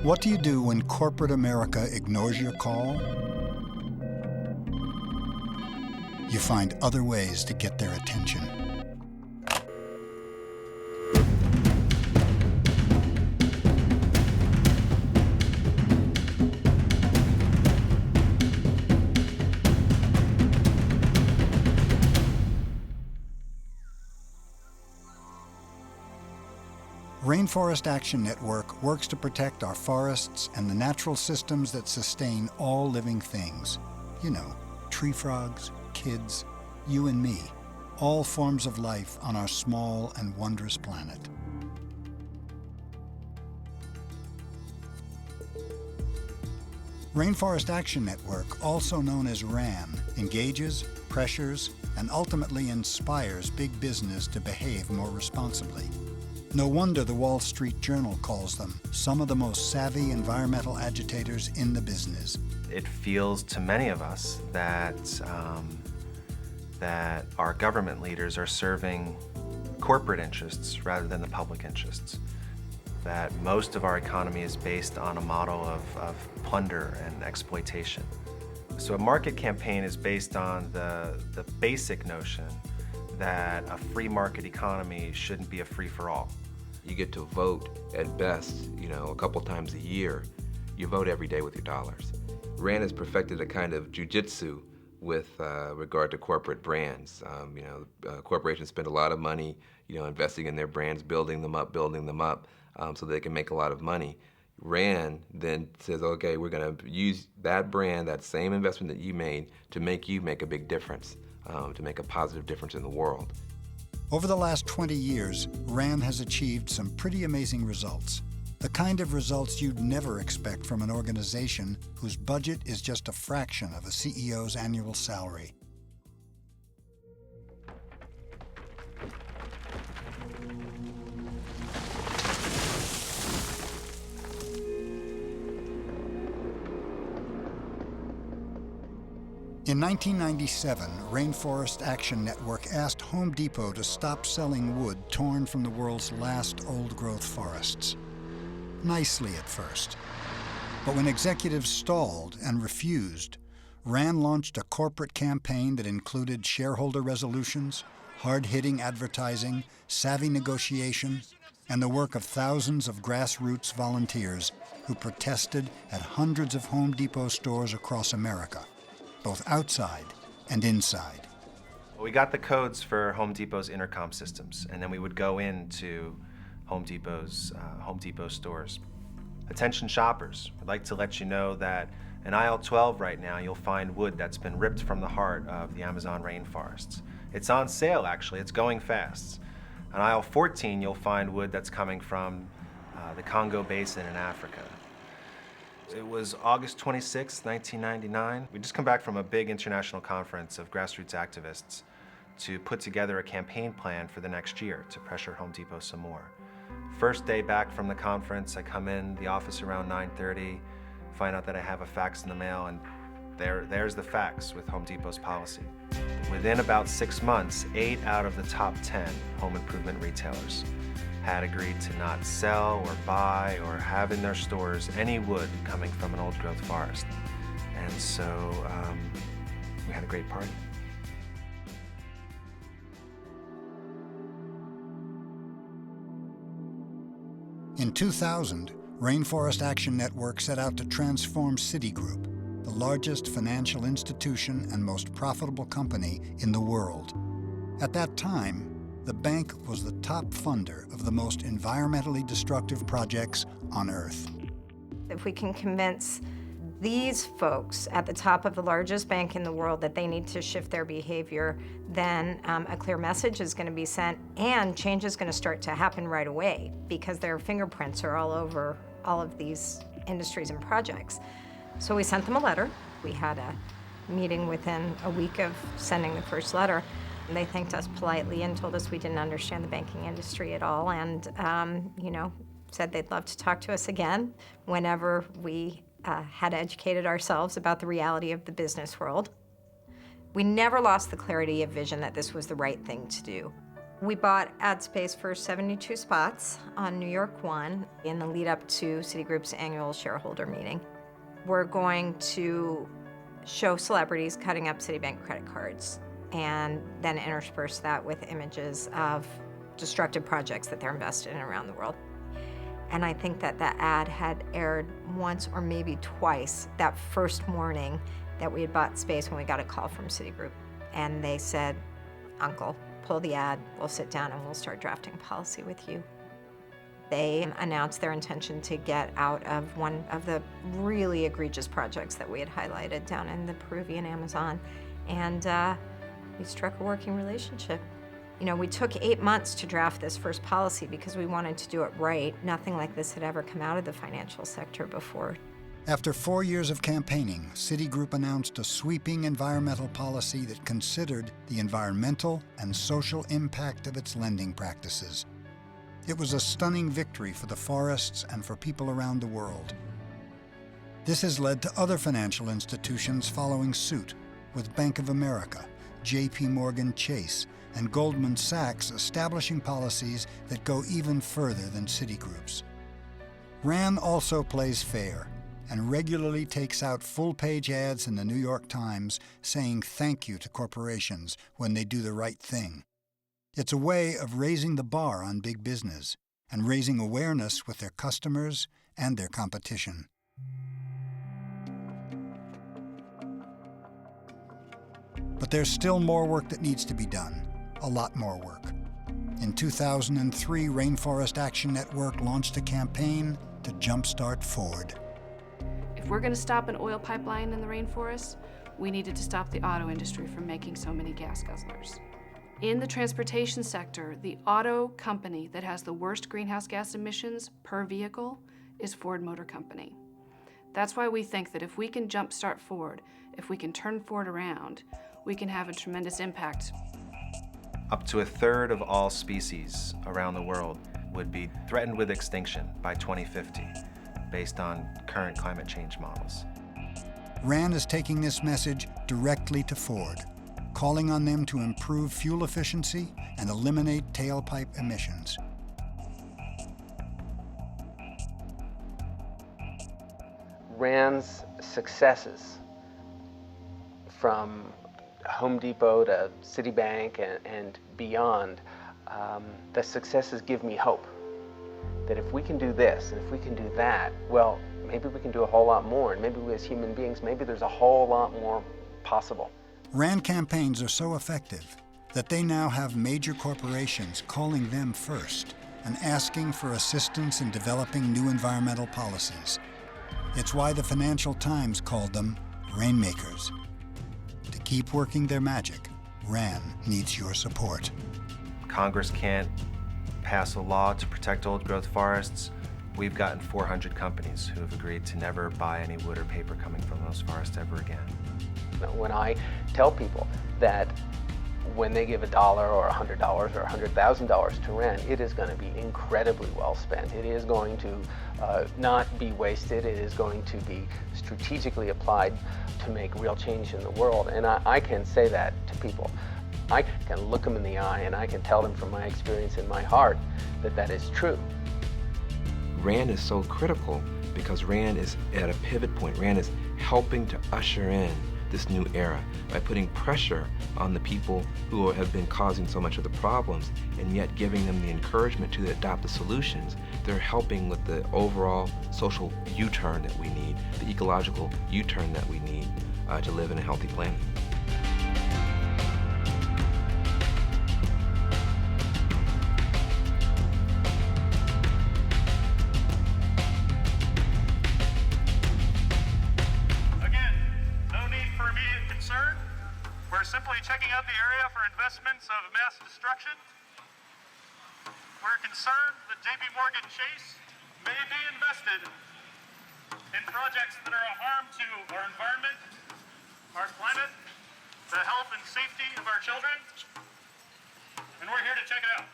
What do you do when corporate America ignores your call? You find other ways to get their attention. Rainforest Action Network works to protect our forests and the natural systems that sustain all living things. You know, tree frogs, kids, you and me, all forms of life on our small and wondrous planet. Rainforest Action Network, also known as RAN, engages, pressures, and ultimately inspires big business to behave more responsibly. No wonder the Wall Street Journal calls them some of the most savvy environmental agitators in the business. It feels to many of us that, that our government leaders are serving corporate interests rather than the public interests. That most of our economy is based on a model of plunder and exploitation. So a market campaign is based on the basic notion that a free market economy shouldn't be a free-for-all. You get to vote at best, a couple times a year. You vote every day with your dollars. RAND has perfected a kind of jujitsu with regard to corporate brands. Corporations spend a lot of money, investing in their brands, building them up, so they can make a lot of money. RAND then says, okay, we're gonna use that brand, that same investment that you made, to make you make a big difference, to make a positive difference in the world. Over the last 20 years, RAN has achieved some pretty amazing results. The kind of results you'd never expect from an organization whose budget is just a fraction of a CEO's annual salary. In 1997, Rainforest Action Network asked Home Depot to stop selling wood torn from the world's last old-growth forests. Nicely at first. But when executives stalled and refused, RAN launched a corporate campaign that included shareholder resolutions, hard-hitting advertising, savvy negotiation, and the work of thousands of grassroots volunteers who protested at hundreds of Home Depot stores across America, both outside and inside. We got the codes for Home Depot's intercom systems, and then we would go into Home Depot stores. Attention shoppers, I'd like to let you know that in aisle 12 right now, you'll find wood that's been ripped from the heart of the Amazon rainforests. It's on sale, actually, it's going fast. On aisle 14, you'll find wood that's coming from the Congo Basin in Africa. It was August 26, 1999. We just come back from a big international conference of grassroots activists to put together a campaign plan for the next year to pressure Home Depot some more. First day back from the conference, I come in the office around 9:30, find out that I have a fax in the mail, and there's the fax with Home Depot's policy. Within about 6 months, 8 out of the top 10 home improvement retailers had agreed to not sell or buy or have in their stores any wood coming from an old-growth forest. And so we had a great party. In 2000, Rainforest Action Network set out to transform Citigroup, the largest financial institution and most profitable company in the world. At that time, the bank was the top funder of the most environmentally destructive projects on Earth. If we can convince these folks at the top of the largest bank in the world that they need to shift their behavior, then a clear message is going to be sent, and change is going to start to happen right away because their fingerprints are all over all of these industries and projects. So we sent them a letter. We had a meeting within a week of sending the first letter. And they thanked us politely and told us we didn't understand the banking industry at all, and said they'd love to talk to us again whenever we had educated ourselves about the reality of the business world. We never lost the clarity of vision that this was the right thing to do. We bought ad space for 72 spots on New York 1 in the lead up to Citigroup's annual shareholder meeting. We're going to show celebrities cutting up Citibank credit cards and then intersperse that with images of destructive projects that they're invested in around the world. And I think that that ad had aired once or maybe twice that first morning that we had bought space when we got a call from Citigroup. And they said, "Uncle, pull the ad, we'll sit down and we'll start drafting policy with you." They announced their intention to get out of one of the really egregious projects that we had highlighted down in the Peruvian Amazon. And we struck a working relationship. You know, we took 8 months to draft this first policy because we wanted to do it right. Nothing like this had ever come out of the financial sector before. After 4 years of campaigning, Citigroup announced a sweeping environmental policy that considered the environmental and social impact of its lending practices. It was a stunning victory for the forests and for people around the world. This has led to other financial institutions following suit, with Bank of America, J.P. Morgan Chase, and Goldman Sachs establishing policies that go even further than Citigroup's. RAN also plays fair and regularly takes out full-page ads in the New York Times saying thank you to corporations when they do the right thing. It's a way of raising the bar on big business and raising awareness with their customers and their competition. But there's still more work that needs to be done, a lot more work. In 2003, Rainforest Action Network launched a campaign to jumpstart Ford. If we're going to stop an oil pipeline in the rainforest, we needed to stop the auto industry from making so many gas guzzlers. In the transportation sector, the auto company that has the worst greenhouse gas emissions per vehicle is Ford Motor Company. That's why we think that if we can jumpstart Ford, if we can turn Ford around, we can have a tremendous impact. Up to a third of all species around the world would be threatened with extinction by 2050, based on current climate change models. RAN is taking this message directly to Ford, calling on them to improve fuel efficiency and eliminate tailpipe emissions. RAN's successes, from Home Depot to Citibank and beyond, the successes give me hope that if we can do this and if we can do that, well, maybe we can do a whole lot more, and maybe we as human beings, maybe there's a whole lot more possible. RAN campaigns are so effective that they now have major corporations calling them first and asking for assistance in developing new environmental policies. It's why the Financial Times called them rainmakers. To keep working their magic, RAN needs your support. Congress can't pass a law to protect old-growth forests. We've gotten 400 companies who have agreed to never buy any wood or paper coming from those forests ever again. When I tell people that when they give $1 or $100 or $100,000 to RAN, it is going to be incredibly well spent. It is going to not be wasted. It is going to be strategically applied to make real change in the world. And I can say that to people. I can look them in the eye and I can tell them from my experience in my heart that that is true. RAN is so critical because RAN is at a pivot point. RAN is helping to usher in this new era by putting pressure on the people who have been causing so much of the problems and yet giving them the encouragement to adopt the solutions. They're helping with the overall social U-turn that we need, the ecological U-turn that we need to live in a healthy planet. We're simply checking out the area for investments of mass destruction. We're concerned that J.P. Morgan Chase may be invested in projects that are a harm to our environment, our climate, the health and safety of our children, and we're here to check it out.